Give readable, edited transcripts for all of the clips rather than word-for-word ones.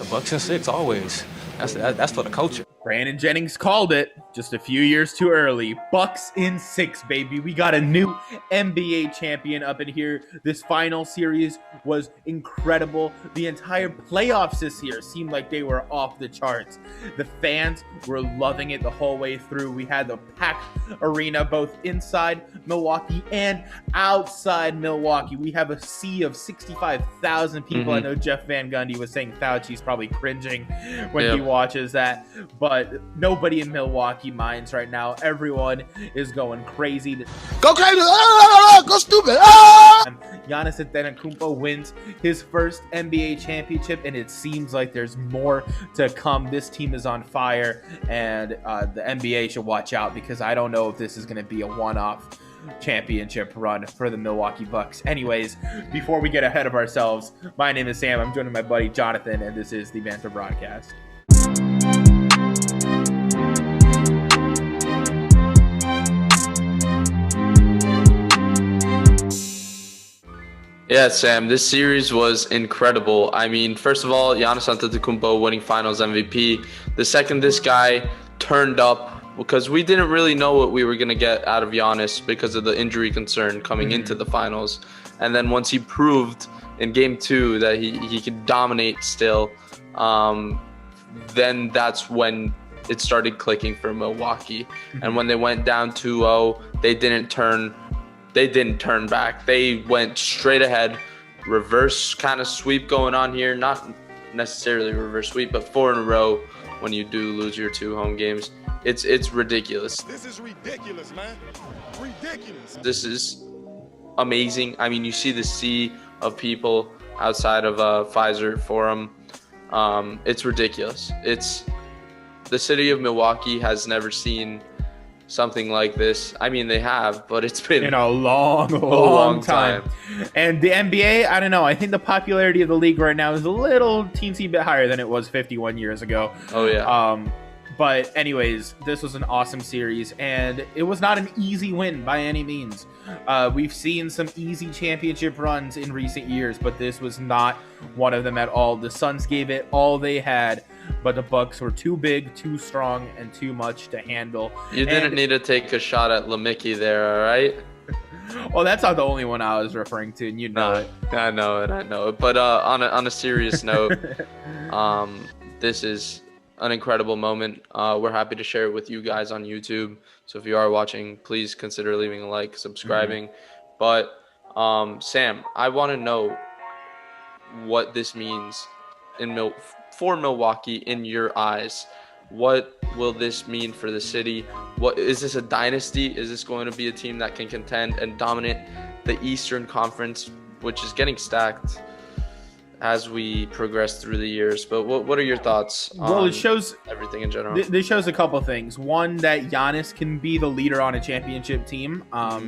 Bucks and six always. That's for the culture. Brandon Jennings called it just a few years too early. Bucks in 6, baby. We got a new NBA champion up in here. This final series was incredible. The entire playoffs this year seemed like they were off the charts. The fans were loving it the whole way through. We had the packed arena both inside Milwaukee and outside Milwaukee. We have a sea of 65,000 people. I know Jeff Van Gundy was saying Fauci's probably cringing when he watches that, but nobody in Milwaukee minds right now. Everyone is going crazy. Go crazy! Go stupid! Giannis Antetokounmpo wins his first NBA championship, and it seems like there's more to come. This team is on fire, and the NBA should watch out, because I don't know if this is going to be a one-off championship run for the Milwaukee Bucks. Anyways, before we get ahead of ourselves, my name is Sam. I'm joining my buddy Jonathan, and this is the Banter Broadcast. Yeah, Sam, this series was incredible. I mean, first of all, Giannis Antetokounmpo winning Finals MVP. The second this guy turned up, because we didn't really know what we were going to get out of Giannis because of the injury concern coming into the Finals. And then once he proved in Game 2 that he could dominate still, then that's when it started clicking for Milwaukee. And when they went down 2-0, they didn't turn back. They went straight ahead, reverse kind of sweep going on here. Not necessarily reverse sweep, but 4 in a row when you do lose your 2 home games. It's ridiculous. This is ridiculous, man. Ridiculous. This is amazing. I mean, you see the sea of people outside of Pfizer Forum. It's ridiculous. The city of Milwaukee has never seen something like this. I mean, they have, but it's been in a long time. And the NBA, I don't know. I think the popularity of the league right now is a little teensy bit higher than it was 51 years ago. Oh yeah. But anyways, this was an awesome series, and it was not an easy win by any means. We've seen some easy championship runs in recent years, but this was not one of them at all. The Suns gave it all they had, but the Bucks were too big, too strong, and too much to handle. You didn't need to take a shot at Lamicki there, all right? Well, that's not the only one I was referring to, and you know it. I know it. But on a serious note, this is an incredible moment. We're happy to share it with you guys on YouTube. So if you are watching, please consider leaving a like, subscribing. But Sam, I want to know what this means for Milwaukee in your eyes. What will this mean for the city? What is this, a dynasty? Is this going to be a team that can contend and dominate the Eastern Conference, which is getting stacked as we progress through the years? But what are your thoughts on it shows everything in general? This shows a couple things. One, that Giannis can be the leader on a championship team.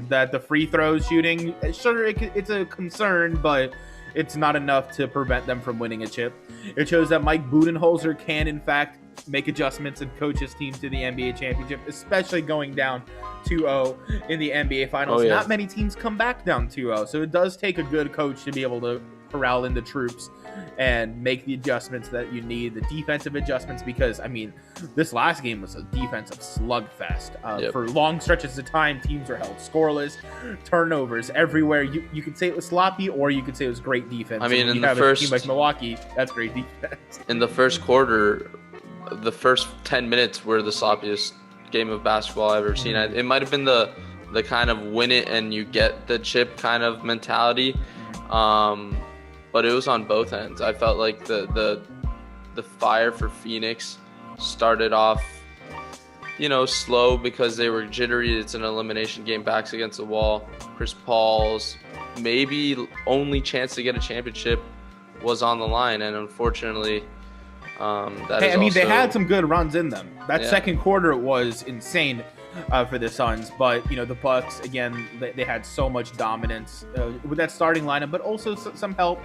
That the free throw shooting, sure, it's a concern, but it's not enough to prevent them from winning a chip. It shows that Mike Budenholzer can, in fact, make adjustments and coach his team to the NBA championship, especially going down 2-0 in the NBA Finals. Oh, yeah. Not many teams come back down 2-0, so it does take a good coach to be able to corral in the troops and make the adjustments that you need, the defensive adjustments, because, I mean, this last game was a defensive slugfest. For long stretches of time, teams were held scoreless, turnovers everywhere. You could say it was sloppy, or you could say it was great defense. I mean, in the first, a team like Milwaukee, that's great defense. In the first quarter, the first 10 minutes were the sloppiest game of basketball I've ever seen. It might have been the kind of win it and you get the chip kind of mentality. But it was on both ends. I felt like the fire for Phoenix started off, slow because they were jittery. It's an elimination game, backs against the wall. Chris Paul's maybe only chance to get a championship was on the line, and unfortunately, they had some good runs in them. That second quarter was insane for the Suns, but the Bucks, again, they had so much dominance with that starting lineup, but also some help.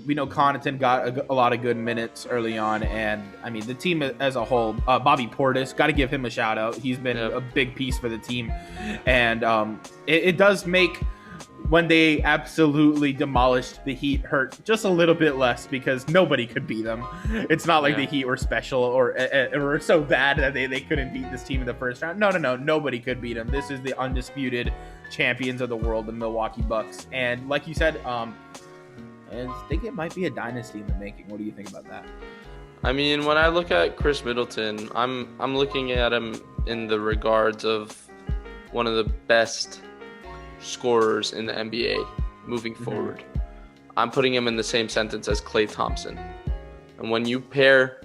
We know Connaughton got a lot of good minutes early on, and I mean the team as a whole. Bobby Portis, got to give him a shout out. He's been a big piece for the team, and it does make when they absolutely demolished the Heat hurt just a little bit less because nobody could beat them. It's not like the Heat were special or so bad that they couldn't beat this team in the first round. No, nobody could beat them. This is the undisputed champions of the world, the Milwaukee Bucks. And like you said, I think it might be a dynasty in the making. What do you think about that? I mean, when I look at Chris Middleton, I'm looking at him in the regards of one of the best scorers in the NBA moving forward. I'm putting him in the same sentence as Klay Thompson. And when you pair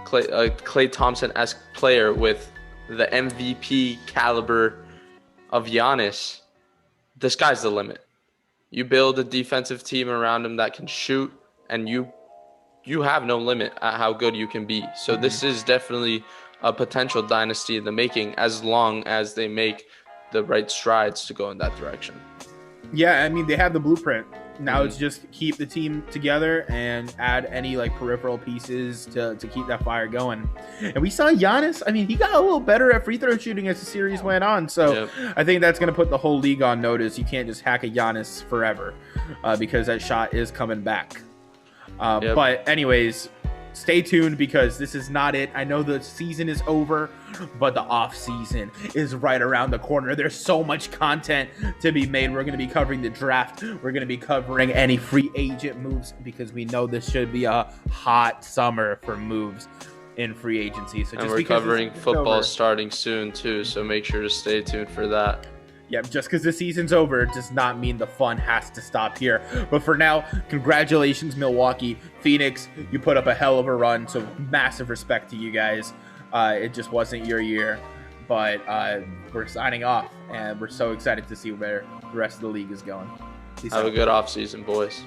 Klay Thompson-esque player with the MVP caliber of Giannis, the sky's the limit. You build a defensive team around him that can shoot, and you have no limit at how good you can be. So this is definitely a potential dynasty in the making, as long as they make the right strides to go in that direction. Yeah, I mean, they have the blueprint. Now it's just keep the team together and add any like peripheral pieces to keep that fire going. And we saw Giannis. I mean, he got a little better at free throw shooting as the series went on. So I think that's going to put the whole league on notice. You can't just hack a Giannis forever because that shot is coming back. But anyways, stay tuned because this is not it. I know the season is over, but the off season is right around the corner. There's so much content to be made. We're going to be covering the draft. We're going to be covering any free agent moves because we know this should be a hot summer for moves in free agency. So and we're covering football starting soon too, so make sure to stay tuned for that. Yeah, just because the season's over does not mean the fun has to stop here. But for now, congratulations, Milwaukee. Phoenix, you put up a hell of a run, so massive respect to you guys. It just wasn't your year, but we're signing off, and we're so excited to see where the rest of the league is going. Have a good offseason, boys.